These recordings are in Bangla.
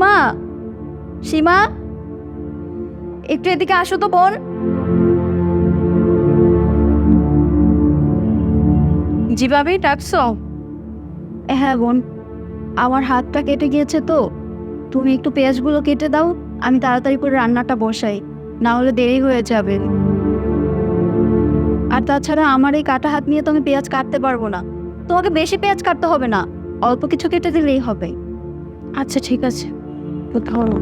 সীমা, সীমা, একটু এদিকে আসো তো বোন। যেভাবে ডাকছো? হ্যাঁ বোন, আমার হাতটা কেটে গিয়েছে তো, তুমি একটু পেঁয়াজগুলো কেটে দাও, আমি তাড়াতাড়ি করে রান্নাটা বসাই, না হলে দেরি হয়ে যাবে। আর তাছাড়া আমার এই কাটা হাত নিয়ে তো আমি পেঁয়াজ কাটতে পারবো না। তোমাকে বেশি পেঁয়াজ কাটতে হবে না, অল্প কিছু কেটে দিলেই হবে। আচ্ছা ঠিক আছে, ধরো।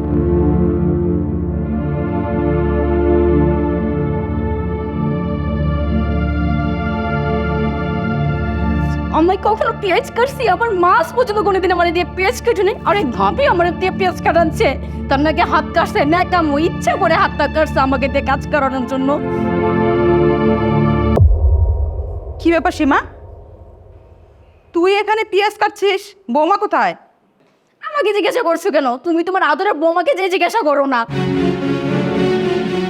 আমি কখনো পেঁয়াজ কাটছি? আমার মাছ পর্যন্ত কোনোদিন আমার দিয়ে পেঁয়াজ কেটে নেই। আরে ভাবি আমার দিয়ে পেঁয়াজ কাটাচ্ছে, তার নাকি হাত কাটছে না, কেমন ইচ্ছা করে হাতটা কাটছে আমাকে দিয়ে কাজ করানোর জন্য। কি ব্যাপার সীমা, তুই এখানে পেঁয়াজ কাটছিস? বৌমা কোথায়? আমাকে জিজ্ঞাসা করছো কেন? তুমি তোমার আদরের বৌমাকে যে জিজ্ঞাসা করো না।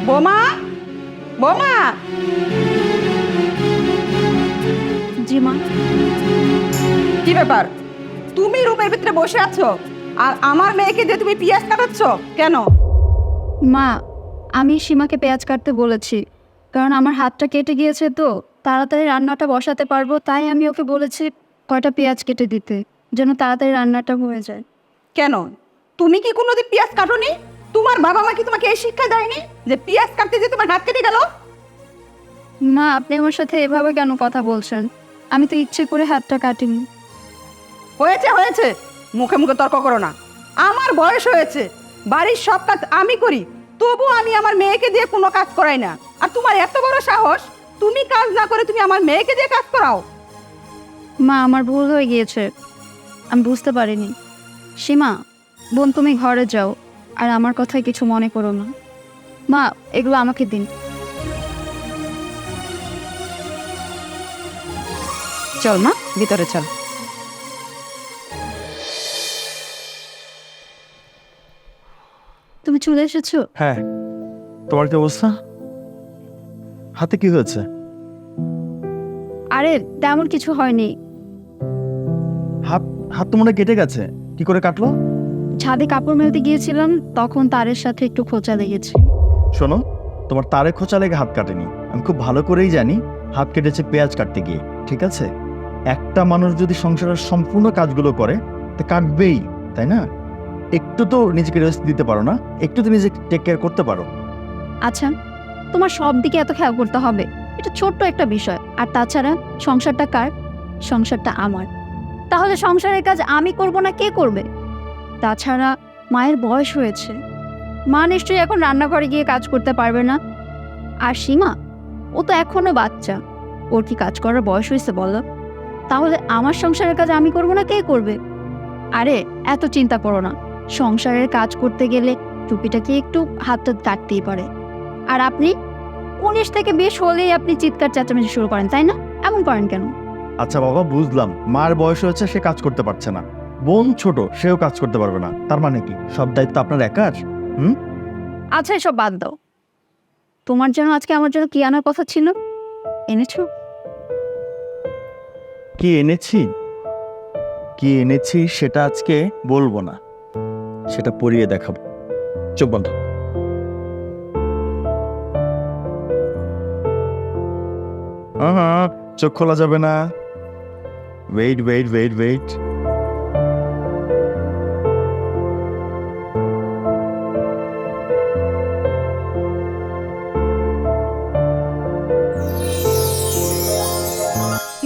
বৌমা, বৌমা। জি মা। কি ব্যাপার, তুমি রুমের ভিতরে বসে আছো আর আমার মেয়েকে দিয়ে তুমি পেঁয়াজ কাটাচ্ছ কেন? মা, আমি সীমাকে পেঁয়াজ কাটতে বলেছি, কারণ আমার হাতটা কেটে গিয়েছে তো, তাড়াতাড়ি রান্নাটা বসাতে পারবো, তাই আমি ওকে বলেছি কয়টা পেঁয়াজ কেটে দিতে, যেন তাড়াতাড়ি রান্নাটা হয়ে যায়। কেন, তুমি কি কোনোদিন পেঁয়াজ কাটোনি? তোমার বাবা মা কি তোমাকে এই শিক্ষা দেয়নি যে পেঁয়াজ কাটতে যে তোমার হাত কেটে গেল? মা, আপনি আমার সাথে এভাবে কেন কথা বলছেন? আমি তো ইচ্ছে করে হাতটা কাটিনি। হয়েছে হয়েছে, মুখে মুখে তর্ক করো না। আমার বয়স হয়েছে, বাড়ির সব কাজ আমি করি, তবু আমি আমার মেয়েকে দিয়ে কোনো কাজ করাই না। আর তোমার এত বড় সাহস, তুমি কাজ না করে তুমি আমার মেয়েকে দিয়ে কাজ করাও? মা, আমার ভুল হয়ে গিয়েছে, আমি বুঝতে পারিনি। সীমা বোন, তুমি ঘরে যাও, আর আমার কথায় কিছু মনে করো না। মা, এগুলো আমাকে দিন। চল মা, ভিতরে চল। তুমি চলে এসেছো? হ্যাঁ, তোমার কি অবস্থা? হাতে কি হয়েছে? আরে তেমন কিছু হয়নি। হাত হাত তো মনে হয় কেটে গেছে। কি করে কাটলো? ছাদে কাপড় মেলতে গিয়েছিলাম, তখন তারের সাথে একটু খোঁচা লেগেছে। শোনো, তোমার তারে খোঁচা লেগে হাত কাটেনি। আমি খুব ভালো করেই জানি হাত কেটেছে পেঁয়াজ কাটতে গিয়ে। ঠিক আছে, একটা মানুষ যদি সংসারের সম্পূর্ণ কাজগুলো করে তা কাটবেই, তাই না? একটু তো নিজেকে রেস্ট দিতে পারো না? একটু তো নিজেকে টেক কেয়ার করতে পারো। আচ্ছা, তোমার সব দিকে এত খেয়াল করতে হবে? এটা ছোট্ট একটা বিষয়। আর তাছাড়া সংসারটা কার? সংসারটা আমার। তাহলে সংসারের কাজ আমি করব না কে করবে? তাছাড়া মায়ের বয়স হয়েছে, মা নিশ্চয়ই এখন রান্নাঘরে গিয়ে কাজ করতে পারবে না। আর সীমা, ও তো এখনো বাচ্চা, ওর কি কাজ করার বয়স হয়েছে বলো? তাহলে আমার সংসারের কাজ আমি করব না কে করবে? আরে এত চিন্তা করো না, সংসারের কাজ করতে গেলে টুপিটাকে একটু হাতটা কাটতেই পারে। আর আপনি 19 থেকে 20 হলেই আপনি চিৎকার চেঁচামেচি শুরু করেন, তাই না? এমন করেন কেন? আচ্ছা বাবা, বুঝলাম মার বয়স হয়েছে, সে কাজ করতে পারছে না। বোন ছোট, সেও কাজ করতে পারবে না। তার মানে কি সব দায়িত্ব আপনার একার? আচ্ছা, এসব বাদ দাও। তোমার জন্য আজকে আমার জন্য কি আনার কথা ছিল, এনেছো? কি এনেছি? কি এনেছি সেটা আজকে বলবো না, সেটা পরিয়ে দেখাবো। চোখ বন্ধ। চোখ খোলা যাবে না। Wait wait wait wait.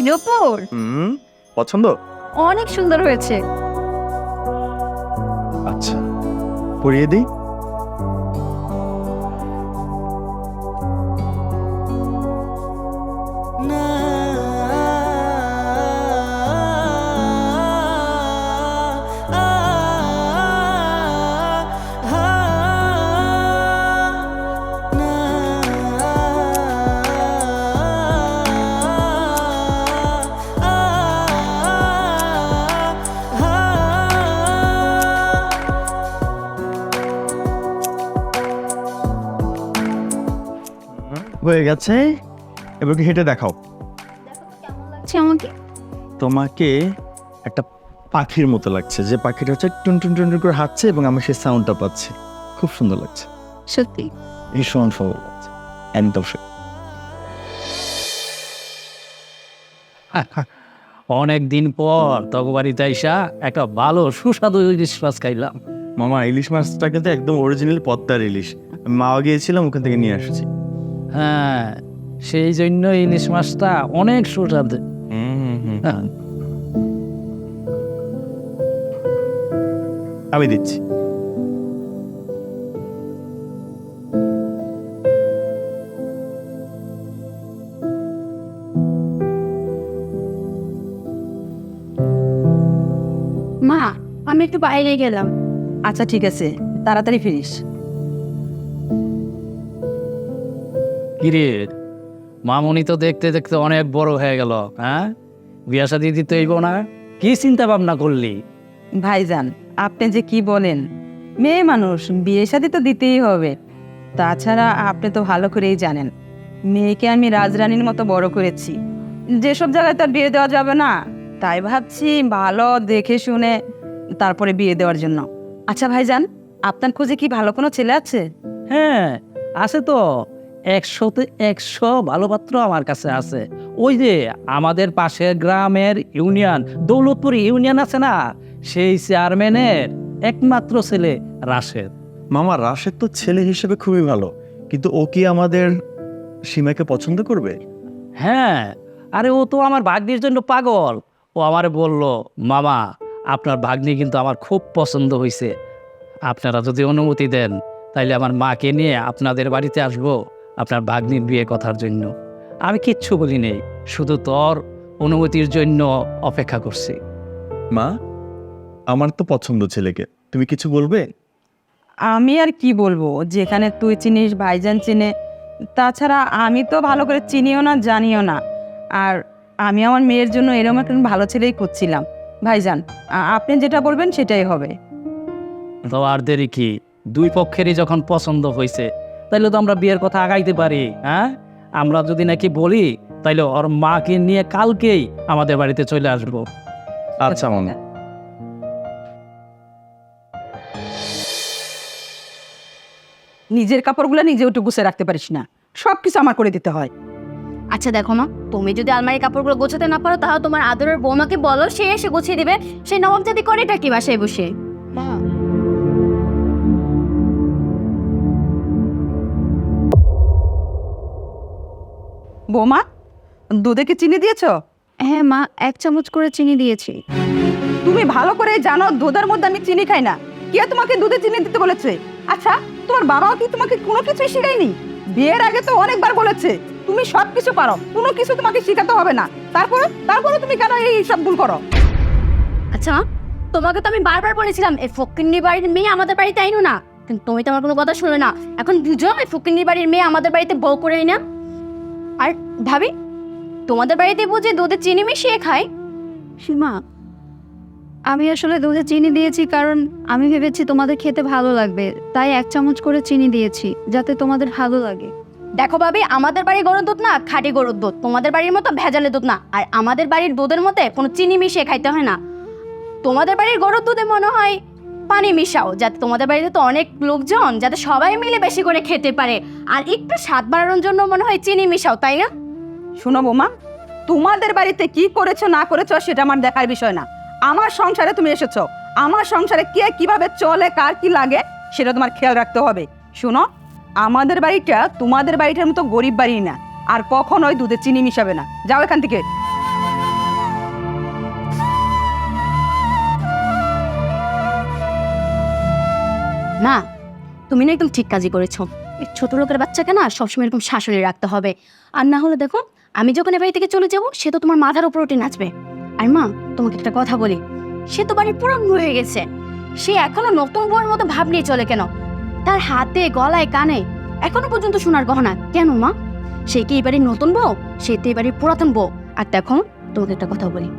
Nupur, পছন্দ? অনেক সুন্দর হয়েছে। আচ্ছা, পরিয়ে দিই। হয়ে গেছে, এবার কি হেঁটে দেখাও। লাগছে আমাকে? তোমাকে একটা পাখির মতো লাগছে, যে পাখিটা হচ্ছে টুন টুন টুন টুন করে হাঁটছে এবং আমি সেই সাউন্ডটা পাচ্ছি। খুব সুন্দর লাগছে, সত্যি। ভীষণ সুন্দর লাগছে, একদম অনেক দিন পর তগো বাড়িতে আইসা একটা ভালো সুস্বাদু ইলিশ মাছ খাইলাম। মামা ইলিশ মাছটা কিন্তু একদম অরিজিনাল পদ্মার ইলিশ, আমি মাওয়া গিয়েছিলাম ওখান থেকে নিয়ে আসছি। হ্যাঁ, সেই জন্য ইলিশ মাছটা অনেক সুস্বাদু। হ্যাঁ। আমি দিচ্ছি। মা, আমি একটু বাইরে গেলাম। আচ্ছা ঠিক আছে, তাড়াতাড়ি ফিরিস। কিরে, মামুনি তো দেখতে দেখতে অনেক বড় হয়ে গেল। হ্যাঁ, বিয়া শাদী দিতে হইব না? কি চিন্তা ভাবনা করলি? ভাইজান, আপনি যে কি বলেন, মেয়ে মানুষ, বিয়ে শাদী তো দিতেই হবে। তাছাড়া আপনি তো ভালো করেই জানেন মেয়েকে আমি রাজরানীর মতো বড় করেছি, যেসব জায়গায় তার বিয়ে দেওয়া যাবে না, তাই ভাবছি ভালো দেখে শুনে তারপরে বিয়ে দেওয়ার জন্য। আচ্ছা ভাইজান, আপনার খোঁজে কি ভালো কোনো ছেলে আছে? হ্যাঁ, আছে তো। 100তে 100 ভালো পাত্র আমার কাছে আছে। ওই যে আমাদের পাশের গ্রামের ইউনিয়ন, দৌলতপুর ইউনিয়ন আছে না, সেই চেয়ারম্যানের একমাত্র ছেলে রাশেদ। মামা রাশেদ তো ছেলে হিসেবে খুবই ভালো, কিন্তু ও কি আমাদের সীমাকে পছন্দ করবে? হ্যাঁ, আরে ও তো আমার ভাগ্নির জন্য পাগল। ও আমারে বলল, মামা আপনার ভাগ্নি কিন্তু আমার খুব পছন্দ হয়েছে, আপনারা যদি অনুমতি দেন তাইলে আমার মাকে নিয়ে আপনাদের বাড়িতে আসবো আপনার ভাগ্নির বিয়ে কথার জন্য। আমি কিচ্ছু বলি নেই, শুধু তোর অনুমতির জন্য অপেক্ষা করছি। মা, আমার তো পছন্দ ছেলেকে, তুমি কিছু বলবে? আমি আর কি বলবো, যেখানে তুই চিনিস, ভাইজান চিনে, তাছাড়া আমি তো ভালো করে চিনিও না, জানিও না। আর আমি আমার মেয়ের জন্য এরকম একটা ভালো ছেলেই খুঁজছিলাম। ভাইজান, আপনি যেটা বলবেন সেটাই হবে। তো আর দেরি কি, দুই পক্ষেরই যখন পছন্দ হয়েছে তাইলে তো আমরা বিয়ের কথা আগাইতে পারি। হ্যাঁ, আমরা যদি নাকি বলি তাইলে ওর মাকে নিয়ে কালকেই আমাদের বাড়িতে চলে আসবো। আচ্ছা মামা। নিজের কাপড়গুলো নিজে একটু গুছিয়ে রাখতে পারিস না, সব কিছু আমার করে দিতে হয়। আচ্ছা দেখো মা, তুমি যদি আলমারি কাপড়গুলো গোছাতে না পারো, তাহলে তোমার আদরের বৌমাকে বলো, সে এসে গুছিয়ে দিবে। সেই নবাব জাতি করে এটা কি বাসায় বসে? বৌমা, দুধে কি চিনি দিয়েছো? হ্যাঁ মা, 1 চামচ করে চিনি দিয়েছি। তুমি ভালো করে জানো দুধের মধ্যে আমি চিনি খাই না। কে তোমাকে দুধে চিনি দিতে বলেছে? আচ্ছা, তোমার বাবাও কি তোমাকে কোনো কিছুই শেখায়নি? বিয়ের আগে তো অনেকবার বলেছে তুমি সব কিছু পারো, কোনো কিছু তোমাকে শেখাতে হবে না। তারপরে তুমি কেন এই সব ভুল করো? আচ্ছা মা, তোমাকে তো আমি বারবার বলেছিলাম এই ফকিন্নি বাড়ির মেয়ে আমাদের বাড়িতে আইনো না, কিন্তু তুমি তো আমার কোনো কথা শুনলে না। এখন বুঝো, এই ফকিন্নি বাড়ির মেয়ে আমাদের বাড়িতে বউ করে না। আর ভাবি, তোমাদের বাড়িতে বুঝে দুধে চিনি মিশিয়ে খায়? সীমা, আমি আসলে দুধে চিনি দিয়েছি কারণ আমি ভেবেছি তোমাদের খেতে ভালো লাগবে, তাই 1 চামচ করে চিনি দিয়েছি যাতে তোমাদের ভালো লাগে। দেখো ভাবি, আমাদের বাড়ির গরুর দুধ না খাঁটি গরুর দুধ, তোমাদের বাড়ির মতো ভেজালে দুধ না। আর আমাদের বাড়ির দুধের মধ্যে কোনো চিনি মিশিয়ে খাইতে হয় না। তোমাদের বাড়ির গরুর দুধে মনে হয় পানি মিশাও, যাতে তোমাদের বাড়িতে তো অনেক লোকজন, যাতে সবাই মিলে বেশি করে খেতে পারে। আর একটু স্বাদ বাড়ানোর জন্য মনে হয় চিনি মিশাও, তাই না? শোনো বৌমা, তোমাদের বাড়িতে কি করেছো না করেছো সেটা আমার দেখার বিষয় না। আমার সংসারে তুমি এসেছো, আমার সংসারে কে কিভাবে চলে, কার কি লাগে সেটা তোমার খেয়াল রাখতে হবে। শোনো, আমাদের বাড়িটা তোমাদের বাড়িটার মতো গরিব বাড়ি না, আর কখনোই দুধে চিনি মিশাবে না। যাও এখান থেকে। না, তুমি না একদম ঠিক কাজই করেছো। এই ছোট লোকের বাচ্চাকে না সবসময় এরকম শাসনে রাখতে হবে। আর না হলে দেখো, আমি যখন এ বাড়ি থেকে চলে যাবো, সে তো তোমার মাথার উপর উঠে নাচবে। আর মা, তোমাকে একটা কথা বলি, সে তো বাড়ির পুরো হয়ে গেছে, সে এখনো নতুন বউয়ের মতো ভাব নিয়ে চলে কেন? তার হাতে, গলায়, কানে এখনো পর্যন্ত সোনার গহনা কেন মা? সে কি এই বাড়ির নতুন বউ? সে তো এই বাড়ির পুরাতন বউ। আর দেখো, তোমাকে একটা কথা বলি,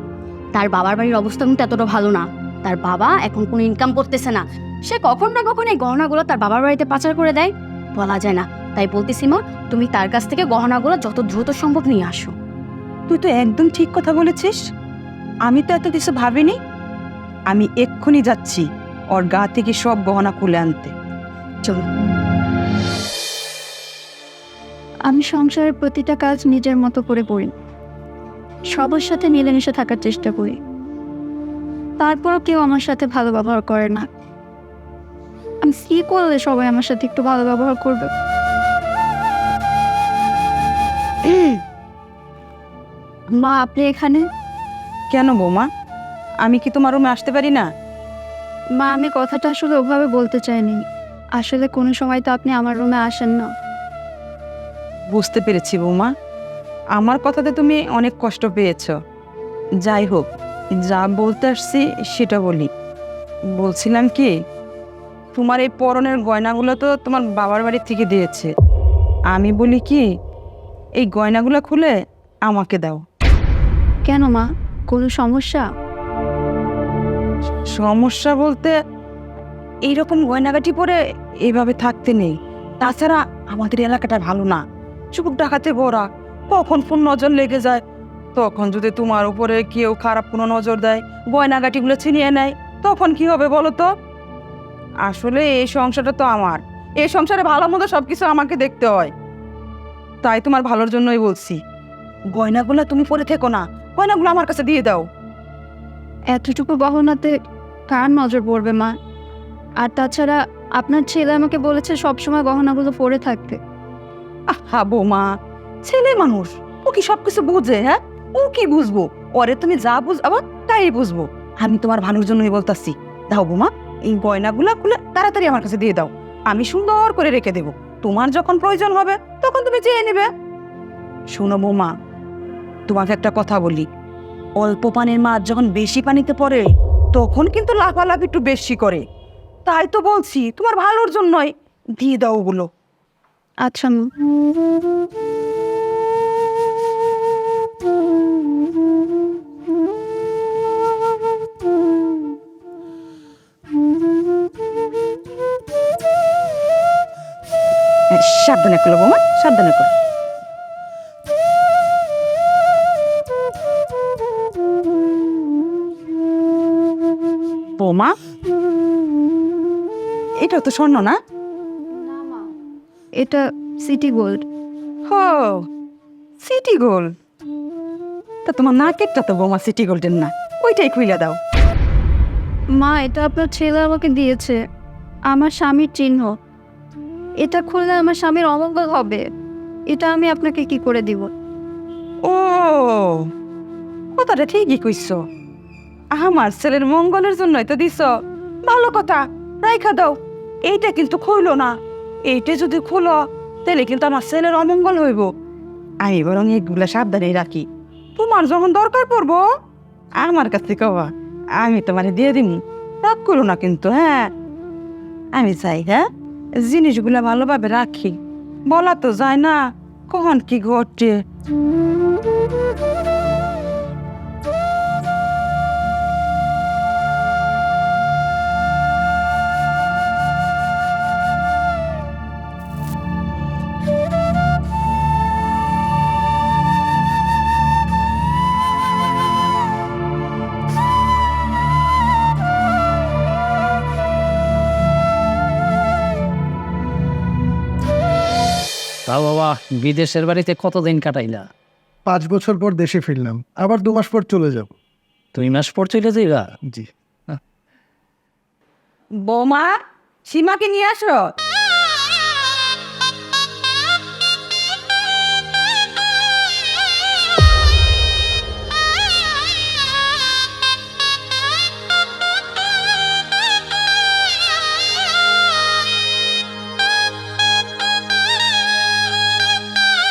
তার বাবার বাড়ির অবস্থা কিন্তু এতটা ভালো না। তার বাবা এখন কোনো ইনকাম করতেছে না, সে কখন না কখন এই গহনাগুলো তার বাবার বাড়িতে পাচার করে দেয়, বলা যায় না। তাই বলতেছি মা, তুমি তার কাছ থেকে গহনাগুলো যত দ্রুত সম্ভব নিয়ে আসো। তুই তো একদম ঠিক কথা বলেছিস, আমি তো এত কিছু ভাবিনি। আমি এক্ষুনি যাচ্ছি ওর গা থেকে সব গহনা খুলে আনতে। চলো। আমি সংসারের প্রতিটা কাজ নিজের মতো করে করি, সবার সাথে মিলেমিশে থাকার চেষ্টা করি, তারপরও কেউ আমার সাথে ভালো ব্যবহার করে না। আমি কি করলে সবাই আমার সাথে একটু ভালো ব্যবহার করবে? মা, আপনি এখানে? কেন বৌমা, আমি কি তোমার রুমে আসতে পারি না? মা, আমি কথাটা আসলে ওভাবে বলতে চাইনি। আসলে কোনো সময় তো আপনি আমার রুমে আসেন না। বুঝতে পেরেছি বৌমা, আমার কথাতে তুমি অনেক কষ্ট পেয়েছ। যাই হোক, যা বলতে আসছি সেটা বলি। বলছিলাম কি, তোমার এই পরনের গয়নাগুলো তো তোমার বাবার বাড়ি থেকে দিয়েছে। আমি বলি কি, এই গয়নাগুলো খুলে আমাকে দাও। কেন মা, কোনো সমস্যা? সমস্যা বলতে, এইরকম গয়নাগাটি পরে এইভাবে থাকতে নেই। তাছাড়া আমাদের এলাকাটা ভালো না, চুপ ডাকাতে ভরা, কখন কোন নজর লেগে যায়। তখন যদি তোমার উপরে কেউ খারাপ কোনো নজর দেয়, গয়নাগাটিগুলো ছিনিয়ে নেয়, তখন কি হবে বলো তো? আসলে এই সংসারটা তো আমার, এই সংসারে ভালো মন্দ সবকিছু আমাকে দেখতে হয়। তাই তোমার ভালোর জন্যই বলছি, গয়নাগুলো তুমি পরে থেকো না, গয়নাগুলো আমার কাছে দিয়ে দাও। এতটুকু গহনাতে কার নজর পড়বে মা? আর তাছাড়া আপনার ছেলে আমাকে বলেছে সবসময় গহনাগুলো পরে থাকতে। আহা বৌমা, ছেলে মানুষ, ও কি সবকিছু বুঝে? হ্যাঁ, ও কি বুঝবো? ওরে তুমি যা বুঝাবো তাই বুঝবো। আমি তোমার ভালোর জন্যই বলতাছি, দাও বৌমা, এই গয়নাগুলা খুলে তাড়াতাড়ি আমার কাছে দিয়ে দাও। আমি সুন্দর করে রেখে দেব, তোমার যখন প্রয়োজন হবে তখন তুমি চেয়ে নেবে। শোনো বৌমা, তোমাকে একটা কথা বলি, অল্প পানির মাছ যখন বেশি পানিতে পড়ে তখন কিন্তু লাফালাফি একটু বেশি করে। তাই তো বলছি, তোমার ভালোর জন্যই দিয়ে দাও ওগুলো। আচ্ছা মা। সাবধানে করো বৌমা, সাবধানে করো। বৌমা, এটা তো স্বর্ণ না? এটা সিটি গোল্ড। হো, সিটি গোল্ড। তা তোমার নাকেরটা তো বৌমা সিটি গোল্ডের না, ওইটাই খুইলা দাও। মা, এটা আপনার ছেলে আমাকে দিয়েছে, আমার স্বামীর চিহ্ন। এটা খুললে আমার স্বামীর অমঙ্গল হবে, এটা আমি আপনাকে কি করে দিব? ও, কথাটা ঠিকই কইছো, আমার ছেলের মঙ্গলের জন্যই তো দিছ। ভালো কথা, রাইখা দাও। এইটা কিন্তু খুইলো না, এইটা যদি খুলো তাহলে কিন্তু আমার ছেলের অমঙ্গল হইব। আমি বরং এগুলা সাবধানে রাখি, তোমার যখন দরকার পড়বো আমার কাছে কবা, আমি তোমারে দিয়ে দিম। রাগ করো না কিন্তু। হ্যাঁ, আমি চাই হ্যাঁ জিনিসগুলা ভালোভাবে রাখি, বলা তো যায় না কখন কি ঘটে। তা বাবা, বিদেশের বাড়িতে কতদিন কাটাইলা? 5 বছর পর দেশে ফিরলাম, আবার 2 মাস পর চলে যাব। 2 মাস পর চলে যাইবা? জি। বৌমা, সীমাকে নিয়ে আসো।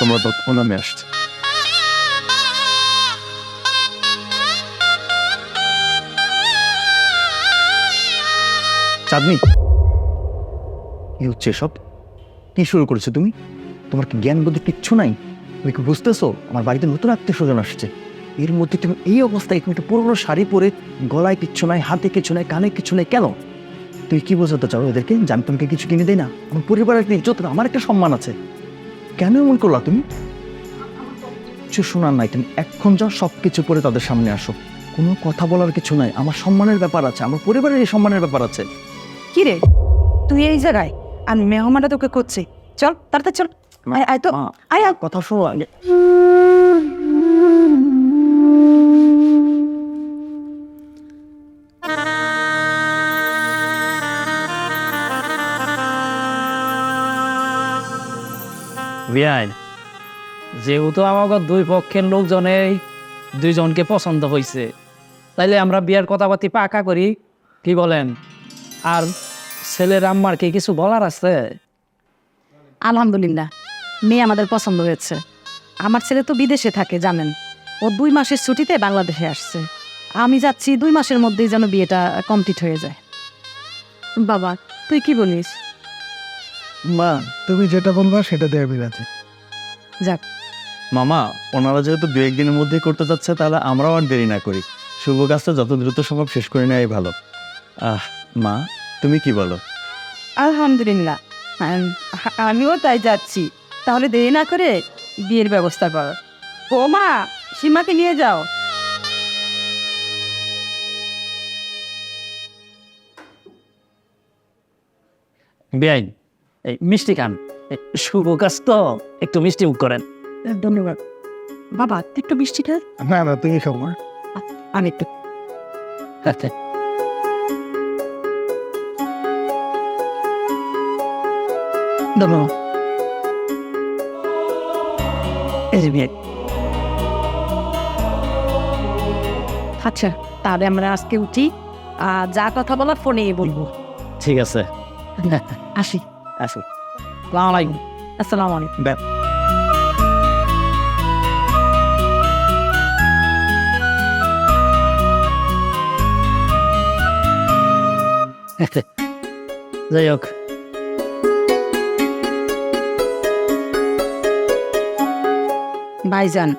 তোমরা ততক্ষণ আমি আসছি। চাঁদনি, কি হচ্ছে সব? কি শুরু করেছো তুমি? তোমার কি জ্ঞান বুদ্ধি কিচ্ছু নাই? তুমি কি বুঝতেছো আমার বাড়িতে নতুন আত্মীয় স্বজন আসছে, এর মধ্যে তুমি এই অবস্থায়, তুমি একটা পুরোনো শাড়ি পরে, গলায় কিচ্ছু নাই, হাতে কিছু নাই, কানে কিছু নাই, কেন? তুই কি বোঝাতে চাও এদেরকে যে আমি তোমাকে কিছু কিনে দেই না? আমার পরিবারের ইজ্জত, আমার একটা সম্মান আছে, কেন এমন করলা তুমি? কিছু শোনার নাই, তুমি এখন যাও, সব কিছু পরে তাদের সামনে আসো। কোনো কথা বলার কিছু নাই, আমার সম্মানের ব্যাপার আছে, আমার পরিবারের এই সম্মানের ব্যাপার আছে। কি রে তুই এই জায়গায় আর মেহমানরা তোকে করছে, চল তাড়াতাড়ি চল। আয় আয় তো মা, আয় আয়। কথা শোনো আগে। বিয়াই, যেহেতু আমাকে দুই পক্ষের লোকজনেই দুইজনকে পছন্দ হয়েছে, তাইলে আমরা বিয়ার কথাবার্তি পাকা করি, কি বলেন? আর ছেলের আম্মার কি কিছু বলার আছে? আলহামদুলিল্লাহ, মেয়ে আমাদের পছন্দ হয়েছে। আমার ছেলে তো বিদেশে থাকে জানেন, ও 2 মাসের ছুটিতে বাংলাদেশে আসছে। আমি যাচ্ছি 2 মাসের মধ্যেই যেন বিয়েটা কমপ্লিট হয়ে যায়। বাবা তুই কি বলিস? মা, তুমি যেটা বলবা সেটা দেয়া বিরাজে। যাক, মামা, ওনারা যেহেতু 2-1 দিনের মধ্যেই করতে যাচ্ছে, তাহলে আমরাও আর দেরি না করি, শুভ কাজটা যত দ্রুত সম্ভব শেষ করে নেওয়াই ভালো। মা, তুমি কি বলো? আলহামদুলিল্লাহ, আমিও তাই যাচ্ছি। তাহলে দেরি না করে বিয়ের ব্যবস্থা কর। ও মা, সীমাকে নিয়ে যাও। বিয়াই, এই মিষ্টি খান, এই শুভ কাজ তো, একটু মিষ্টি মুখ করেন। ধন্যবাদ। বাবা তুই একটু মিষ্টি খা। না না, তুমি খাও মা। আমি একটু আচ্ছা। ধন্যবাদ। এই যে বিয়াই, আচ্ছা, তাহলে আমরা আজকে উঠি, আর যা কথা বলার ফোনে বলবো। ঠিক আছে, আসি। আসুন। আসসালামু আলাইকুম। আসসালামু আলাইকুম। যাই হোক, ভাইজান,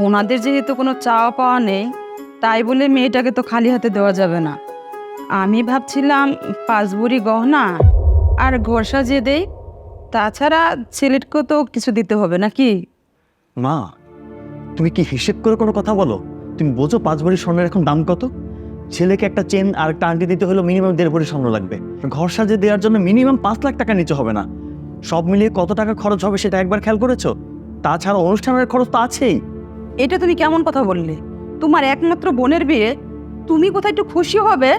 ওনাদের যেহেতু কোনো চাওয়া পাওয়া নেই, তাই বলে মেয়েটাকে তো খালি হাতে দেওয়া যাবে না। আমি ভাবছিলাম 5 ভরি গহনা আর ঘর সাজিয়ে দেই, তাছাড়া ছেলেটকেও তো কিছু দিতে হবে নাকি? মা, তুমি কি হিসেব করে কোনো কথা বলো? তুমি বোঝো 5 ভরি স্বর্ণের এখন দাম কত? ছেলেকে একটা চেন আর একটা আংটি দিতে হলো মিনিমাম 1.5 ভরি স্বর্ণ লাগবে। ঘর সাজিয়ে দেওয়ার জন্য মিনিমাম 5 লাখ টাকা নিচে হবে না। সব মিলিয়ে কত টাকা খরচ হবে সেটা একবার খেয়াল করেছো? তাছাড়া অনুষ্ঠানের খরচ তো আছেই। এটা তুমি কেমন কথা বললে? তোমার একমাত্র বোনের বিয়ে, তুমি কোথায় একটু খুশি হবে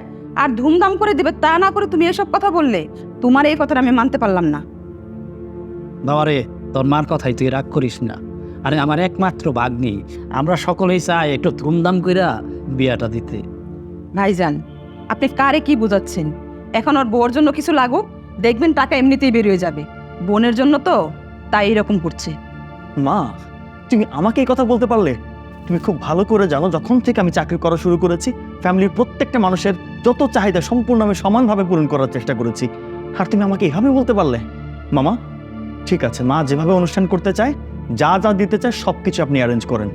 আর ধুমধাম করে দিবে, তা না করে তুমি এসব কথা বললে। তোমার এই কথাটা আমি মানতে পারলাম না। বাবারে, তোর মার কথাই তুই রাগ করিস না। আরে আমার একমাত্র ভাগ্নি, আমরা সকলেই চাই একটু ধুমধাম কইরা বিয়াটা দিতে। ভাইজান, আপনি কারে কি বোঝাচ্ছেন? এখন ওর বউর জন্য কিছু লাগুক, দেখবেন টাকা এমনিতেই বেরিয়ে যাবে। বোনের জন্য তো, তাই এরকম করছে। মা, তুমি আমাকে এই কথা বলতে পারলে? তুমি খুব ভালো করে জানো, যখন থেকে আমি চাকরি করা শুরু করেছি, ফ্যামিলির প্রত্যেকটা মানুষের যত চাহিদা সম্পূর্ণ আমি সমানভাবে পূরণ করার চেষ্টা করেছি। আর তুমি আমাকে এভাবে বলতে পারলে? মামা, ঠিক আছে, মা যেভাবে অনুষ্ঠান করতে চায়, যা যা দিতে চায় সব কিছু আপনি অ্যারেঞ্জ করেন।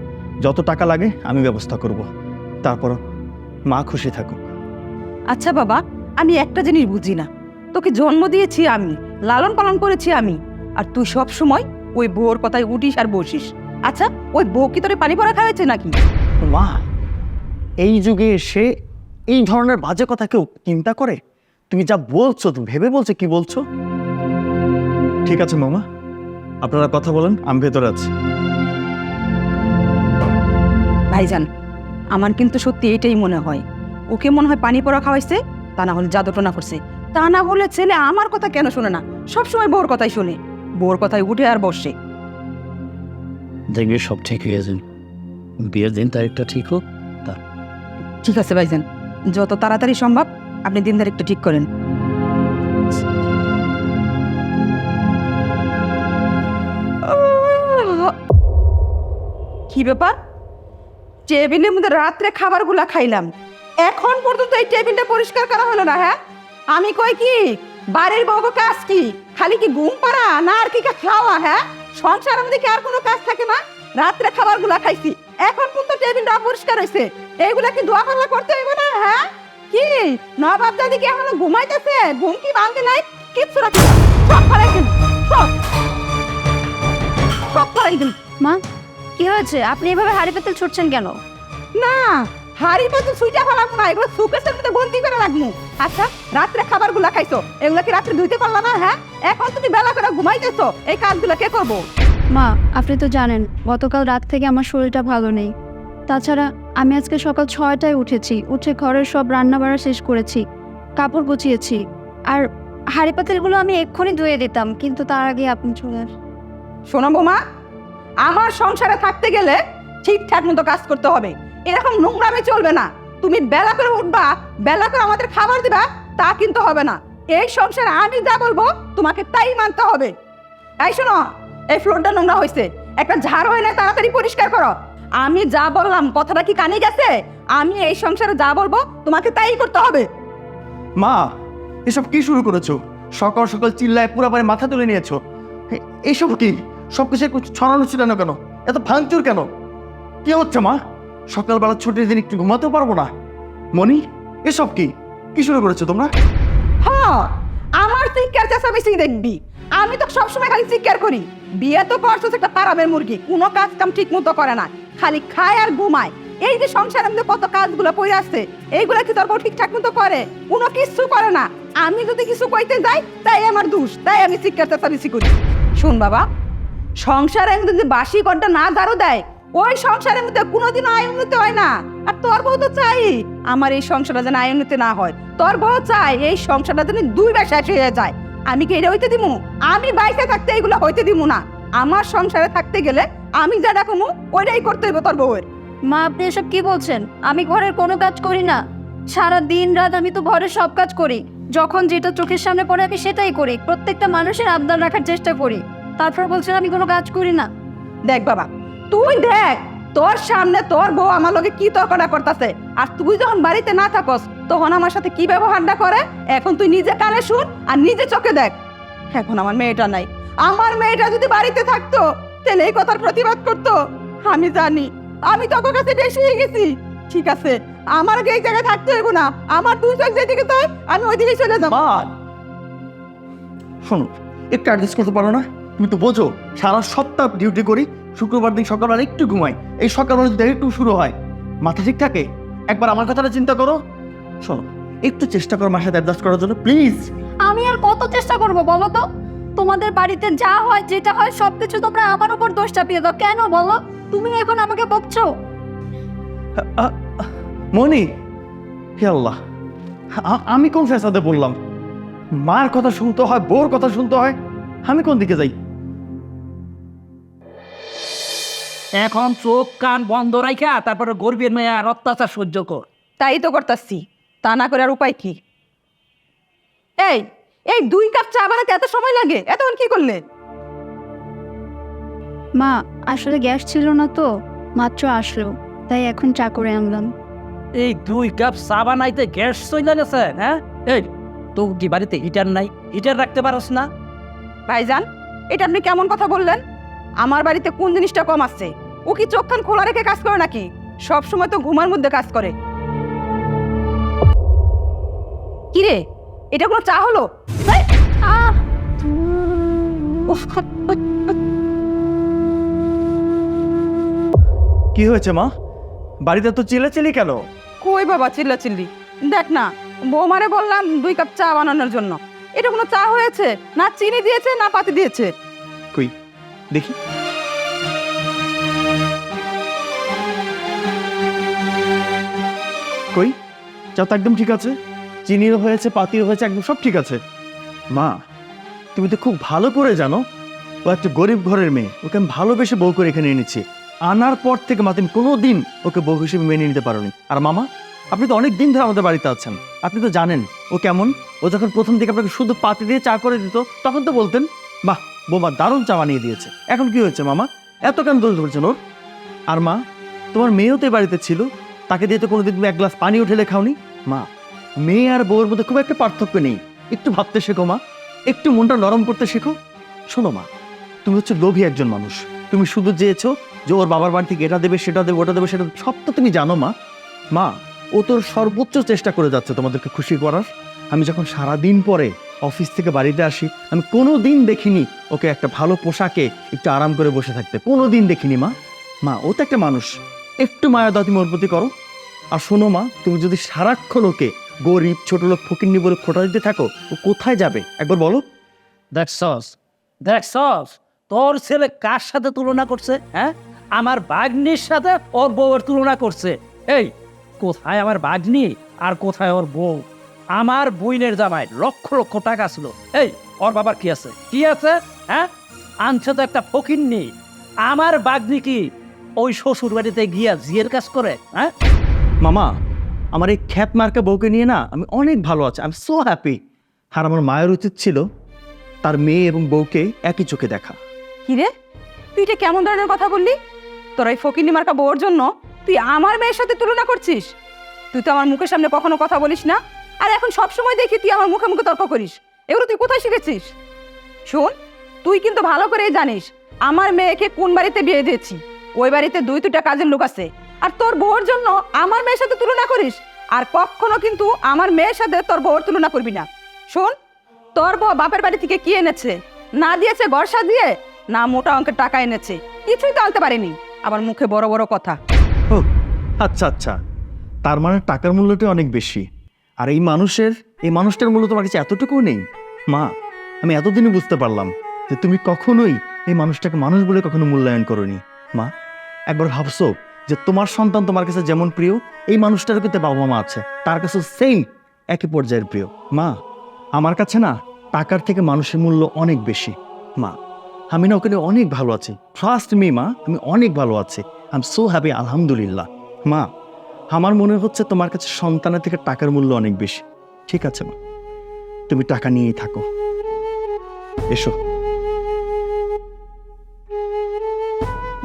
যত টাকা লাগে আমি ব্যবস্থা করব। তারপরও মা খুশি থাকুক। আচ্ছা বাবা, আমি একটা জিনিস বুঝি না, তোকে জন্ম দিয়েছি আমি, লালন পালন করেছি আমি, আর তুই সব সময় ওই বউর কথায় উঠিস আর বসিস। আচ্ছা, ওই বউ কি তোরে পানি পড়া খাওয়াচ্ছে নাকি? মা, এই যুগে এসে এই ধরনের বাজে কথা কেউ চিন্তা করে? তুমি যা বলছো, তুমি ভেবে বলছো কি বলছো? ঠিক আছে মামা, আপনারা কথা বলেন, আমি ভেতরে আছি। ভাইজান, আমার কিন্তু সত্যি এটাই মনে হয়, ওকে মনে হয় পানি পড়া খাওয়াইছে, তা না হলে জাদুটনা করছে। তা না হলে ছেলে আমার কথা কেন শোনে না? সবসময় বউর কথাই শোনে, বউর কথায় উঠে আর বসে। দেখবি সব ঠিক হয়ে যাবে, বিয়ের দিন তারিখটা ঠিক হোক। ঠিক আছে ভাইজান, যত তাড়াতাড়ি সম্ভব আপনি দিন তারিখটা ঠিক করেন। কি ব্যাপার? টেবিলের মধ্যে রাত্রে খাবারগুলা খাইলাম, এখন পর্যন্ত এই টেবিলটা পরিষ্কার করা হলো না। হ্যাঁ, আমি কই কি বাড়ির বউ কাজ কি? খালি কি ঘুম পাড়া না আর কি খাওয়া? হ্যাঁ, সংসারের মধ্যে কি আর কোনো কাজ থাকে না? রাত্রে খাবারগুলা খাইছি, এখন পর্যন্ত টেবিলটা অপরিষ্কার হয়েছে, এইগুলা কি দোয়া পাল্লা করতে হইবে না? হ্যাঁ, কি নবাব দাদি কি এখনো ঘুমাইতেছে? ঘুম কি ভাঙে নাই? কিচ্ছু রাখি না, সব ফেলাই দিন, সব ফেলাই দিন। মা, কি হয়েছে? আপনি এভাবে হাড়ি পাতিল ছুটছেন কেন? না, হাড়ি পাতে সুইটা ফেলাবো না, এগুলো সুকেসের মধ্যে বন্দি করে রাখবো। আচ্ছা, রাত্রে খাবারগুলো খাইছো, এগুলো কি রাত্রে ধুইতে পারলা না? হ্যাঁ, এখন তুমি বেলা করে ঘুমাইতেছো, এই কাজগুলো কে করবো? মা, আপনি তো জানেন গতকাল রাত থেকে আমার শরীরটা ভালো নেই। তাছাড়া আমি আজকে সকাল 6টায় উঠেছি, উঠে ঘরের সব রান্না বাড়া শেষ করেছি, কাপড় গুছিয়েছি, আর হাঁড়ি পাতিলগুলো আমি এক্ষুনি ধুয়ে দিতাম, কিন্তু তার আগে আপনি চলে আসেন। শোনো বৌমা, আমার সংসারে থাকতে গেলে ঠিকঠাক মতো কাজ করতে হবে, এরকম নোংরামে চলবে না। তুমি বেলা করে উঠবা, বেলা করে আমাদের খাবার দিবা, তা কিন্তু হবে না। এই সংসারে আমি যা বলবো তোমাকে তাই মানতে হবে। এই শোনো, এই ফ্লোরটা নোংরা হয়েছে, একটা ঝাড়ু এনে তাড়াতাড়ি পরিষ্কার করো। আমি যা বললাম কথাটা কি কানে গেছে? আমি এই সংসারে যা বলবো তোমাকে তাই করতে হবে। মা, এসব কি শুরু করেছো? সকাল সকাল চিল্লায় পুরো পারে মাথা তুলে নিয়েছো। এইসব কি? সব কিছু ছড়ানো ছিটানো কেন? এত ভাঙচুর কেন? কি হচ্ছে মা? সকালবেলা ছুটির দিন একটু ঘুমাতেও পারবো না? মনি, এসব কি কি শুরু করেছো তোমরা? হ্যাঁ, আমার চিৎকার চেঁচামেচি দেখবি? আমি তো সবসময় খালি চিৎকার করি। বিয়ে তো করছিস একটা পারাবের মুরগি, কোনো কাজ কাম ঠিক মতো করে না, খালি খায় আর ঘুমায়। এই যে সংসারের মধ্যে কত কাজগুলো পড়ে আসছে, এইগুলো কি তোর বউ ঠিকঠাক মতো করে? কোনো কিছু করে না। আমি যদি কিছু কইতে যাই তাই আমার দোষ, তাই আমি চিৎকার চেঁচামেচি করি। শোন বাবা, সংসারের মধ্যে যদি বাসি ঘন্টা না ঝাড়ু দেয়, ওই সংসারের মধ্যে কোনোদিনও আয় উন্নতি হয় না। আর তোর বউ তো চাই আমার এই সংসারটা যেন আয় উন্নতি না হয়। তোর বউ চাই এই সংসারটা যেন 2 বার শেষ হয়ে যায়। আমি কি এটা হইতে দিমু? আমি বাইরে থাকতে এইগুলো হইতে দিমু না। আমার সংসারে থাকতে গেলে আমি যা ডাকমু ওইটাই করতে হইব তোর বউয়ের। মা, আপনি এসব কি বলছেন? আমি ঘরের কোনো কাজ করি না, সারা দিন রাত আমি তো ঘরের সব কাজ করি। যখন যেটা চোখের সামনে পড়ে আমি সেটাই করি, প্রত্যেকটা মানুষের আবদার রাখার চেষ্টা করি। তারপর বলছেন আমি কোনো কাজ করি না? দেখ বাবা, তুই দেখ তোর সামনে তোর বউ আমার লগে কি তর্কটা করতেছে, আর তুই যখন বাড়িতে না থাকস তখন আমার সাথে কি ব্যবহারটা করে এখন তুই নিজে কানে শুন আর নিজে চোখে দেখ। এখন আমার মেয়েটা নাই, আমার মেয়েটা যদি বাড়িতে থাকতো তাহলে এই কথার প্রতিবাদ করতো। আমি জানি আমি তোর কাছে বেশি হয়ে গেছি, ঠিক আছে, আমার এই জায়গায় থাকতে হইব না। আমার 2 চোখ যেদিকে তাই আমি ওই দিকে চলে যাবো। মা, শোনো, একটু অ্যাডজাস্ট করতে পারো না? তুমি তো বোঝো সারা সপ্তাহ ডিউটি করি, শুক্রবার দিন সকালবেলা একটু ঘুমাই, এই সকালবেলা যদি একটু শুরু হয় মাথা ঠিক থাকে? একবার আমার কথাটা চিন্তা করো। শোনো, একটু চেষ্টা করো মার সাথে অ্যাডজাস্ট করার জন্য, প্লিজ। আমি আর কত চেষ্টা করব বলো তো? তোমাদের বাড়িতে যা হয় যেটা হয় সবকিছু তোমরা আমার উপর দোষ চাপিয়ে দাও কেন বলো? তুমি এখন আমাকে বকছো? মনি, হে আল্লাহ, আমি কোন ফেসাদে বললাম? মার কথা শুনতে হয়, বউর কথা শুনতে হয়, আমি কোন দিকে যাই? এখন চোখ কান বন্ধ রাখা তারপরে গর্বের মেয়ে আর অত্যাচার সহ্য কর। তাই তো করতেছি, তা না করে আর উপায় কি? এই এই 2 কাপ চা বানাতে এত সময় লাগে? এতক্ষণ কি করলে? মা, আসলে গ্যাস ছিল না তো, মাত্র আসলো, তাই এখন চা করে আনলাম। এই 2 কাপ চা বানাইতে গ্যাস চলে গেছে? হ্যাঁ, এই তো কি বাড়িতে হিটার নাই? হিটার রাখতে পারস না? ভাইজান, এটা আপনি কেমন কথা বললেন? আমার বাড়িতে কোন জিনিসটা কম আছে? ও কি চোখ কান খোলা রেখে কাজ করে নাকি? সব সময় তো ঘুমার মধ্যে কাজ করে। কি রে, এটা কোনো চা হলো? এই, আহ উফ, কি হয়েছে মা? বাড়িতে তো চিল্লাচিল্লি কেন? কই বাবা চিল্লাচিল্লি? দেখ না, বৌমারে বললাম 2 কাপ চা বানানোর জন্য, এটা কোনো চা হয়েছে? না চিনি দিয়েছে না পাতি দিয়েছে। কই দেখি। কই, চা তো একদম ঠিক আছে, চিনিও হয়েছে, পাতিও হয়েছে, একদম সব ঠিক আছে। মা, তুমি তো খুব ভালো করে জানো ও একটা গরিব ঘরের মেয়ে, ওকে আমি ভালোবেসে বউ করে এখানে এনেছি। আনার পর থেকে মা তুমি কোনোদিন ওকে বউ হিসেবে মেনে নিতে পারোনি। আর মামা, আপনি তো অনেক দিন ধরে আমাদের বাড়িতে আছেন, আপনি তো জানেন ও কেমন। ও যখন প্রথম থেকে আপনাকে শুধু পাতি দিয়ে চা করে দিত তখন তো বলতেন বাহ বৌমা দারুণ চা বানিয়ে দিয়েছে। এখন কি হয়েছে মামা, এত কেন দোষ ধরছেন ওর? আর মা, তোমার মেয়েও তো এই বাড়িতে ছিল, তাকে দিয়ে তো কোনোদিন তুমি 1 গ্লাস পানিও ঢেলে খাওনি। মা, মেয়ে আর বউর মধ্যে খুব একটা পার্থক্য নেই, একটু ভাবতে শেখো মা, একটু মনটা নরম করতে শেখো। শোনো মা, তুমি হচ্ছে লোভী একজন মানুষ, তুমি শুধু চেয়েছো যে ওর বাবার বাড়ি থেকে এটা দেবে সেটা দেবে ওটা দেবে সেটা, সব তো তুমি জানো মা। মা, ও তোর সর্বোচ্চ চেষ্টা করে যাচ্ছে তোমাদেরকে খুশি করার। আমি যখন সারাদিন পরে অফিস থেকে বাড়িতে আসি আমি কোনো দিন দেখিনি ওকে একটা ভালো পোশাকে একটু আরাম করে বসে থাকতে, কোনো দিন দেখিনি মা। মা, ও তো একটা মানুষ, একটু মায়া দাও তুমি ওর প্রতি করো। আর শোনো মা, তুমি যদি সারাক্ষণ ওকে গরিব ছোট লোক ফকিন্নি বলে খোটা দিতে থাকো, ও কোথায় যাবে একবার বলো। দেখছস তোর ছেলে কার সাথে তুলনা করছে? হ্যাঁ, আমার বাগনির সাথে ওর বউয়ের তুলনা করছে। এই কোথায় আমার বাগনি আর কোথায় ওর বউ? আমার বইনের জামাই লক্ষ লক্ষ টাকা ছিল। এই ওর বাবার কি আছে? কি আছে? হ্যাঁ, আনছে তো একটা ফকিন্নি। আমার বাগনি কি ওই শ্বশুর বাড়িতে গিয়া জিয়ের কাজ করে? হ্যাঁ, মামা, আমার এই খ্যাত মার্কা বউকে নিয়ে না আমি অনেক ভালো আছি, আই এম সো হ্যাপি। আর আমার মায়ের উচিত ছিল তার মেয়ে এবং বউকে একই চোখে দেখা। কি রে, তুই এটা কেমন ধরনের কথা বললি? তোর এই ফকিন্নি মার্কা বউর জন্য তুই আমার মেয়ের সাথে তুলনা করছিস? তুই তো আমার মুখের সামনে কখনো কথা বলিস না, আর এখন সব সময় দেখি তুই আমার মুখে মুখে তর্ক করিস। এগুলো তুই কোথায় শিখেছিস? শোন, তুই কিন্তু ভালো করেই জানিস আমার মেয়েকে কোন বাড়িতে বিয়ে দিয়েছি। ওই বাড়িতে 2-3টা কাজের লোক আছে, আর তোর বউর জন্য আমার মেয়ের সাথে তুলনা করিস। আর কখনো কিন্তু আমার মেয়ের সাথে তোর বউর তুলনা করবি না। শোন, তোর বউ বাপের বাড়ি থেকে কি এনেছে? না দিয়েছে ঘর সাজিয়ে, না মোটা অঙ্কের টাকা এনেছে, কিছুই তো আনতে পারেনি। আবার মুখে বড় বড় কথা। ও আচ্ছা আচ্ছা, তার মানে টাকার মূল্যটা অনেক বেশি। আর এই মানুষটার মূল্য তোমার কাছে এতটুকু নেই? মা, আমি এতদিনই বুঝতে পারলাম যে তুমি কখনোই এই মানুষটাকে মানুষ বলে কখনো মূল্যায়ন করোনি। মা, একবার ভাবছো যে তোমার সন্তান তোমার কাছে যেমন প্রিয়, এই মানুষটারও কিন্তু বাবা মা আছে, তার কাছে সেম একই পর্যায়ের প্রিয়। মা, আমার কাছে না টাকার থেকে মানুষের মূল্য অনেক বেশি। মা, আমি না ওখানে অনেক ভালো আছি, ট্রাস্ট মি মা, আমি অনেক ভালো আছি, আই এম সো হ্যাপি, আলহামদুলিল্লাহ। মা, আমার মনে হচ্ছে তোমার কাছে সন্তানের থেকে টাকার মূল্য অনেক বেশি। ঠিক আছে মা, তুমি টাকা নিয়েই থাকো, এসো।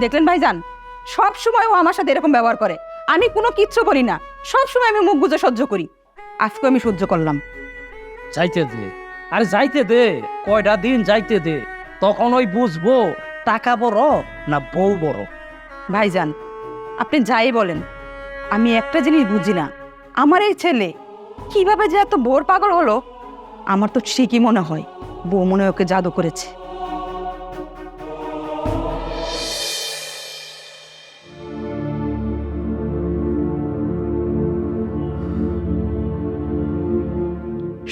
দেখলেন ভাইজান, সব সময় ও আমার সাথে এরকম ব্যবহার করে। আমি কোনো কিচ্ছু বলি না, সব সময় আমি মুখ বুজে সহ্য করি। আজকে আমি সহ্য করলাম। যাইতে দে, আরে যাইতে দে, কয়টা দিন যাইতে দে, তখন ওই বুঝবো টাকা বড় না বউ বড়। ভাইজান, আপনি যাই বলেন, আমি একটা জিনিস বুঝি না, আমার এই ছেলে কিভাবে যে এত বোর পাগল হলো। আমার তো ঠিকই মনে হয় বউ মনে হয় ওকে জাদু করেছে।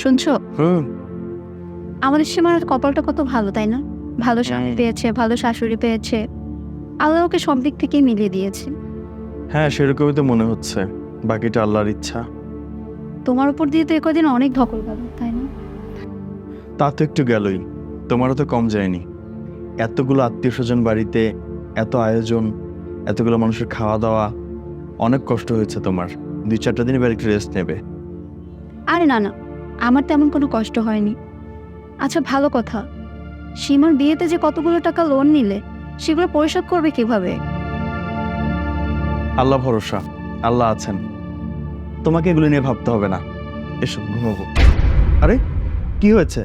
শুনছো, হুম, আমাদের সীমার কপালটা কত ভালো, তাই না? ভালো স্বামী পেয়েছে, ভালো শাশুড়ি পেয়েছে, আল্লাহ ওকে সব দিক থেকেই মিলিয়ে দিয়েছে। হ্যাঁ সেরকমই তো মনে হচ্ছে, বাকিটা আল্লাহর ইচ্ছা। তোমার উপর দিয়ে তো এ কদিন অনেক ধকল গেল, তাই না? তা তো একটু গেলই, তোমারও তো কম যায়নি। এতগুলো আত্মীয় স্বজন বাড়িতে, এত আয়োজন, এতগুলো মানুষের খাওয়া দাওয়া, অনেক কষ্ট হয়েছে তোমার। 2-4টা দিন এবার একটু রেস্ট নেবে। আরে না না, আমার তেমন কোনো কষ্ট হয়নি। আচ্ছা ভালো কথা, সীমার বিয়েতে যে কতগুলো টাকা লোন নিলে, সেগুলো পরিশোধ করবে কিভাবে? আল্লাহ ভরসা, আল্লাহ আছেন, তোমাকে এগুলো নিয়ে ভাবতে হবে না। এসো ঘুমাবো। আরে কি হয়েছে?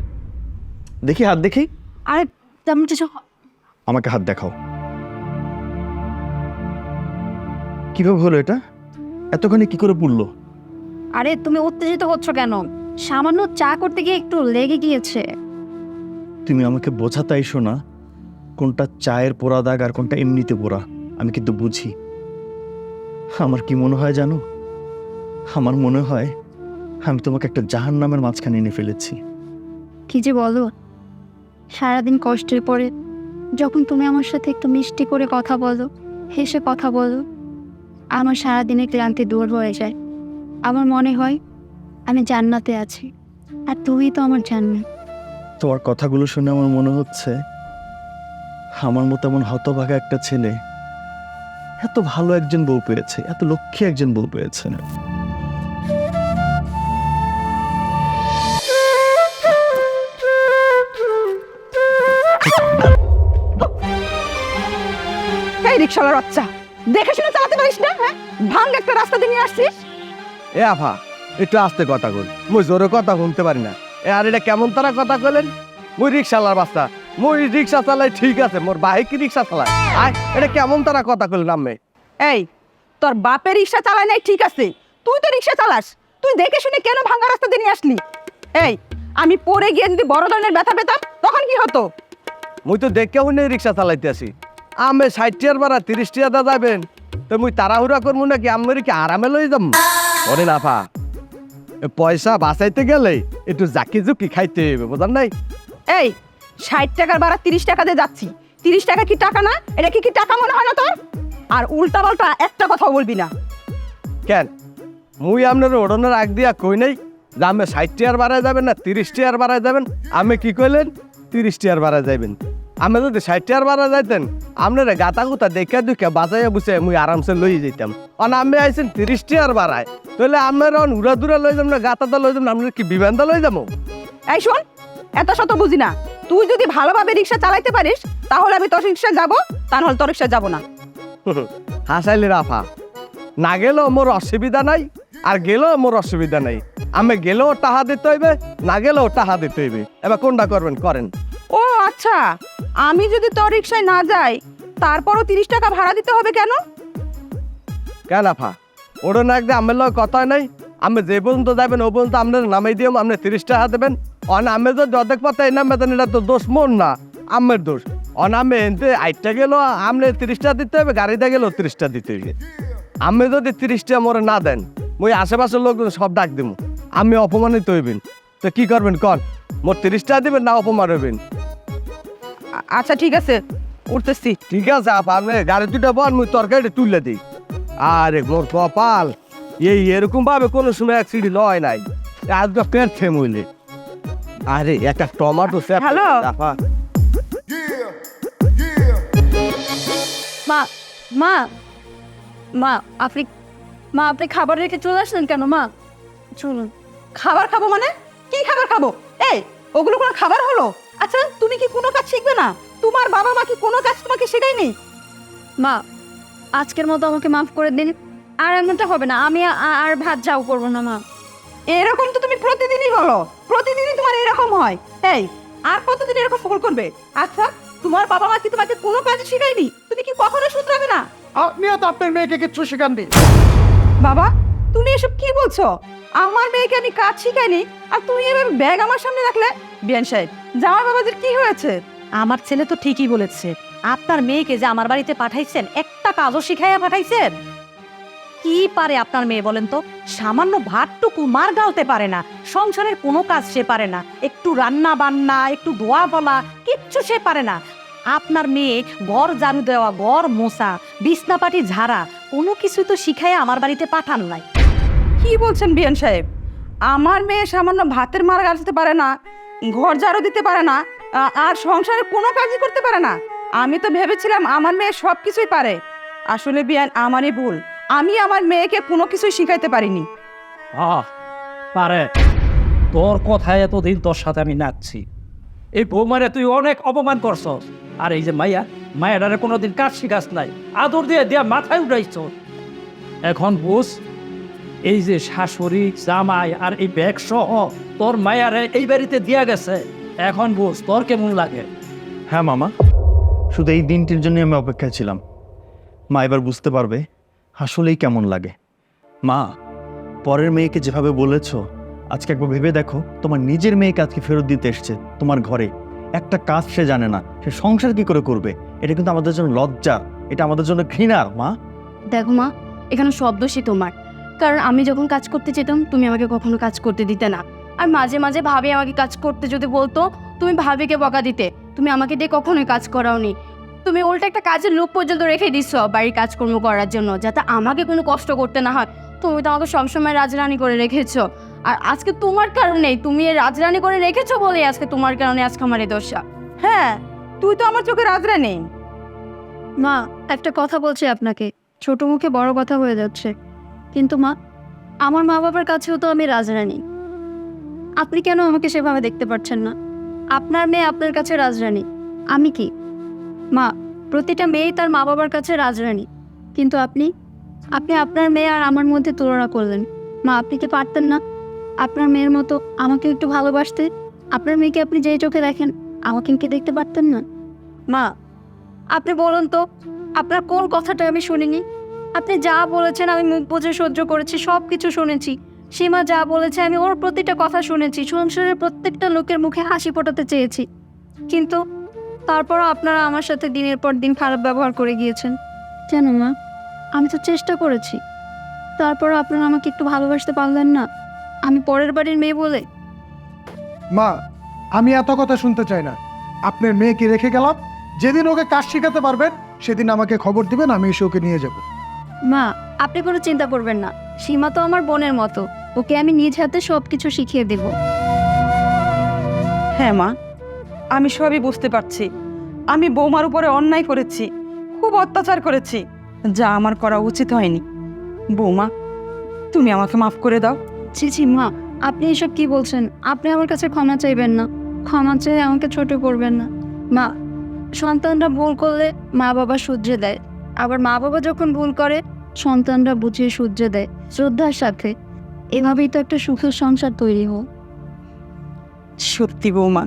দেখি হাত, দেখি। আরে তেমন কিছু আমাকে হাত দেখাও। কিভাবে হলো এটা? এতখানি কি করে পড়লো? আরে তুমি উত্তেজিত হচ্ছ কেন? সামান্য চা করতে গিয়ে একটু লেগে গিয়েছে। তুমি আমাকে বোঝাতে আইসো না কোনটা চায়ের পোড়া দাগ আর কোনটা এমনিতে পোড়া, আমি কিন্তু বুঝি। আমার কি মনে হয় জানো? আমার মনে হয় আমি তোমাকে একটা জাহান্নামের মাঝখানে এনে ফেলেছি। কি যে বলো, সারাদিন কষ্টের পরে যখন তুমি আমার সাথে একটু মিষ্টি করে কথা বলো, হেসে কথা বলো, আমার সারাদিনের ক্লান্তি দূর হয়ে যায়। আমার মনে হয় আমি জান্নাতে আছি, আর তুমি তো আমার জান্নাত। তোমার কথাগুলো শুনে আমার মনে হচ্ছে আমার মতো এমন হতভাগা একটা ছেলে এত ভালো একজন বউ পেয়েছে, এত লক্ষ্মী একজন বউ পেয়েছে। এই রিকশাওয়ালার বাচ্চা, দেখে শুনে চালাতে পারিস না? হ্যাঁ, ভাঙ একটা রাস্তা দিয়ে নিয়ে আসছিস। এ আফা, একটু আস্তে কথা কল, মুই জোরে কথা শুনতে পারি না। আর এটা কেমন তারা কথা কলেন? মুই রিক্সাওয়ালার বাচ্চা, মুই রিক্সা চালাই ঠিক আছে, মোর ভাই কি রিক্সা চালায়? আয়, এটা কেমন তারা কথা কলেন আম্মে? এই, তোর বাপের রিক্সা চালায় নাই ঠিক আছে, তুই তো রিক্সা চালাস, তুই দেখে শুনে কেন ভাঙা রাস্তা দিয়ে নিয়ে আসলি? এই, আমি পড়ে গিয়ে যদি বড় ধরনের ব্যথা পেতাম তখন কি হতো? মুই তো দেখে শুনে রিক্সা চালাইতে আসি। আমি 60 টাকার ভাড়া 30 টাকা দা যাবেন, তো মুই তাড়াহুড়া করবো নাকি আমার কি আরামে লই যাম ওরে নাফা পয়সা বাঁচাইতে গেলে একটু জাকি জুকি খাইতে হবে বোঝার নাই। এই 60 টাকার ভাড়া 30 টাকা দিয়ে যাচ্ছি, 30 টাকা কি টাকা না? এটা কি টাকা মনে হয় না তোর? আর উল্টা পাল্টা একটা কথাও বলবি না। কেন মুই আপনার ওড়নের আগ দিয়া কই নাই যে আমি 60 টাকার বাড়ায় যাবেন না 30 টাকার বাড়ায় যাবেন? আমি কি কইলেন 30 টাকার বাড়ায় যাবেন। আমি যদি 60 টাকার বাড়ায় যাইতেন আপনারা গাতা গুতা দেখে দুঃখে বাজাইয়া বুঝে মুই আরামসে লই যেতাম। আর আমি আইছেন 30 টাকার বাড়ায়, তাহলে আপনারা উড়া দুরা লই যাম না গাতাটা লই যাম না আপনার কি বিমানটা লই যাবো? এই শোন, এত শত বুঝি না। তুই যদি ভালোভাবে রিক্সা চালাইতে পারিস তাহলে আমি তোর রিক্সা যাবো, তা নাহলে তোর রিক্সা যাবো না। হাসাইলে রাফা, না গেলেও মোর অসুবিধা নাই আর গেলেও মোর অসুবিধা নাই। আমি গেলেও টাকা দিতে হইবে, না গেলেও টাকা দিতে হইবে। এবার কোনটা করবেন করেন। ও আচ্ছা, আমি যদি তোর রিক্সায় না যাই তারপরও 30 টাকা ভাড়া দিতে হবে কেন? কেন আফা ওটা না একদম আমার লগে কথা নাই। আমি যে পর্যন্ত যাবেন ও পর্যন্ত আপনার নামাই দিও, আপনি 30 টাকা দেবেন। অন আমি যদি অর্ধেক পথে এই নামে দেন এটা তো দোষ মোর না, আমের দোষ। অন আমি এনতে 8টা গেল আপনি 30 টাকা দিতে হবে, গাড়িতে গেলেও 30 টাকা দিতে হবে। আমি যদি 30 টাকা মোরে না দেন ওই আশেপাশের লোক সব ডাক দিব, আমি অপমানিত হইবেন। তো কি করবেন কন, মোর 30 টাকা দিবেন না অপমান হইবেন? আচ্ছা ঠিক আছে, উঠতেছি। ঠিক আছে আপা, আপনি গাড়ি দুটা বল মুই তরকারিটা তুলে দিই। আরে মোর কপাল, এরকম ভাবে কোনো সময় অ্যাক্সিডেন্ট হয় নাই, আজকে পেট ফেমুইলে। আরে একটা টমেটো স্যাপ হ্যালো। মা মা মা আপনি আপনি খাবার রেখে চলে আসলেন কেন? মা চলুন। খাবার খাবো মানে? কি খাবার খাবো? এই ওগুলো কোনো খাবার হলো? আচ্ছা তুমি কি কোনো কাজ শিখবে না? তোমার বাবা মা কি কোনো কাজ তোমাকে শেখায়নি? মা আজকের মতো আমাকে মাফ করে দিন, আর এমনটা হবে না। আমি আর ভাত যাও করবো না মা। এরকম তো তুমি প্রতিদিনই বলো, প্রতিদিনই তোমার এরকম হয়। এই আর কতদিন এরকম ভুল করবে? আচ্ছা তোমার বাবা মা কি তোমাকে কোনো কাজ শেখায়নি? তুমি কি কখনো শুধরাবে না? আপনিও তো আপনার মেয়েকে কিচ্ছু শেখাননি। বাবা তুমি এসব কি বলছো? আমার মেয়েকে আমি কাজ শিখাইনি আর তুমি এভাবে ব্যাগ আমার সামনে রাখলে? বিয়ান সাহেব, জামাই বাবাজির কি হয়েছে? আমার ছেলে তো ঠিকই বলেছে, আপনার মেয়েকে যে আমার বাড়িতে পাঠাইছেন একটা কাজও শিখাইয়া পাঠাইছেন? কি পারে আপনার মেয়ে বলেন তো? সামান্য ভাতটুকু মার গালতে পারে না, সংসারের কোনো কাজ সে পারে না, একটু রান্না বান্না একটু ধোয়া বলা কিচ্ছু সে পারে না। আপনার মেয়ে ঘর ঝাড়ু দেওয়া, ঘর মোছা, বিছনাপাটি ঝাড়া কোনো কিছু তো শিখাইয়া আমার বাড়িতে পাঠান নাই। কি বলছেন বিয়ান সাহেব? আমার মেয়ে সামান্য ভাতের মার গাছতে পারে না, ঘর ঝাড়ু দিতে পারে না, আর সংসারের কোনো কাজই করতে পারে না? আমি তো ভেবেছিলাম আমার মেয়ে সব কিছুই পারে। আসলে বিয়ান আমারই ভুল, আমি আমার মেয়েকে কোনো কিছুই শিখাইতে পারিনি। পারে, তোর কথায় এতদিন তোর সাথে আমি নাচছি। এই বৌমারে তুই অনেক অপমান করছস। আর এই যে মায়াডারে কোনোদিন কাজ শিখাস নাই, আদর দিয়ে দিয়া মাথায় উঠাইছ। এখন বুঝ, এই যে শাশুড়ি জামাই আর এই ব্যাগ সহ তোর মায়ারে এই বাড়িতে দিয়া গেছে, এখন বুঝ তোর কেমন লাগে। হ্যাঁ মামা, শুধু এই দিনটির জন্য আমি অপেক্ষায় ছিলাম। মা এবার বুঝতে পারবে আসলেই কেমন লাগে। মা, পরের মেয়েকে যেভাবে বলেছো, আজকে একবার ভেবে দেখো, তোমার নিজের মেয়েকে আজকে ফেরত দিতে এসছে তোমার ঘরে। একটা কাজ সে জানে না, সে সংসার কি করে করবে? এটা কিন্তু আমাদের জন্য লজ্জার, এটা আমাদের জন্য ঘৃণার। মা দেখো মা, এখানে সব দোষই তোমার, কারণ আমি যখন কাজ করতে যেতাম তুমি আমাকে কখনো কাজ করতে দিতে না। আর মাঝে মাঝে ভাবি আমাকে কাজ করতে যদি বলতো, তুমি ভাবিকে বকা দিতে। তুমি আমাকে দিয়ে কখনোই কাজ করাওনি। তুমি উল্টা একটা কাজের লোক পর্যন্ত রেখে দিচ্ছ বাড়ির কাজকর্ম করার জন্য, যাতে আমাকে কোনো কষ্ট করতে না হয়। তুমি তো আমাকে সবসময় রাজরানি করে রেখেছো, আর আজকে তোমার কারণেই, তুমি এই রাজরানি করে রেখেছো বলে আজকে তোমার কারণে আজকে আমার এই দশা। হ্যাঁ, তুই তো আমার চোখে রাজরানী। মা একটা কথা বলছি আপনাকে, ছোট মুখে বড় কথা হয়ে যাচ্ছে, কিন্তু মা আমার মা বাবার কাছেও তো আমি রাজরানী। আপনি কেন আমাকে সেভাবে দেখতে পাচ্ছেন না? আপনার মেয়ে আপনার কাছে রাজরানী, আমি কি? মা, প্রতিটা মেয়েই তার মা বাবার কাছে রাজরানী, কিন্তু আপনি আপনার মেয়ে আর আমার মধ্যে তুলনা করলেন। মা, আপনি কি পারতেন না আপনার মেয়ের মতো আমাকে একটু ভালোবাসতে? আপনার মেয়েকে আপনি যেই চোখে দেখেন আমাকে কি দেখতে পারতেন না? মা, আপনি বলুন তো, আপনার কোন কথাটা আমি শুনিনি? আপনি যা বলেছেন আমি মুখ বুজে সহ্য করেছি, সব কিছু শুনেছি। সীমা যা বলেছে আমি ওর প্রতিটা কথা শুনেছি, সংসারের প্রত্যেকটা লোকের মুখে হাসি ফোটাতে চেয়েছি, কিন্তু তারপরও আপনারা আমার সাথে দিনের পর দিন খারাপ ব্যবহার করে গিয়েছেন। কেন মা? আমি তো চেষ্টা করেছি, তারপর আপনারা আমাকে একটু ভালোবাসতে পারলেন না। আমি পরের বাড়ির মেয়ে বলে। মা, আমি এত কথা শুনতে চাই না। আপনার মেয়েকে রেখে গেলাম, যেদিন ওকে কাজ শেখাতে পারবেন সেদিন আমাকে খবর দিবেন, আমি এসে ওকে নিয়ে যাব। মা, আপনি কোনো চিন্তা করবেন না, সীমা তো আমার বোনের মতো, ওকে আমি নিজ হাতে সব কিছু শিখিয়ে দেব। হ্যাঁ মা, আমি সবই বুঝতে পারছি। আমি বৌমার উপরে অন্যায় করেছি, খুব অত্যাচার করেছি, যা আমার করা উচিত হয়নি। বৌমা, তুমি আমাকে মাফ করে দাও। ছি ছি মা, আপনি এসব কি বলছেন? আপনি আমার কাছে ক্ষমা চাইবেন না, ক্ষমা চেয়ে আমাকে ছোট করবেন না। মা, সন্তানরা ভুল করলে মা বাবা শুধরে দেয়, আবার মা বাবা যখন ভুল করে সন্তানরা বুঝিয়ে শুধরে দেয় শ্রদ্ধার সাথে। এভাবেই তো একটা সুখের সংসার তৈরি হোক। সত্যি বৌমা,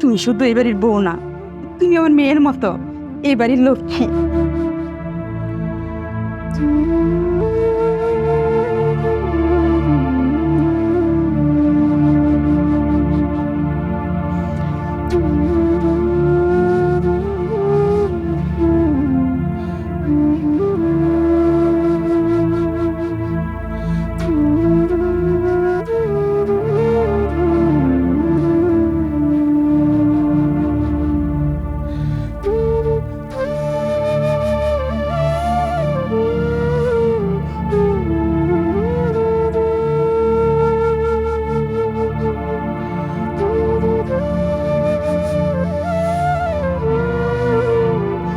তুমি শুধু এই বাড়ির বউ না, তুমি আমার মেয়ের মতো, এই বাড়ির লক্ষ্মী।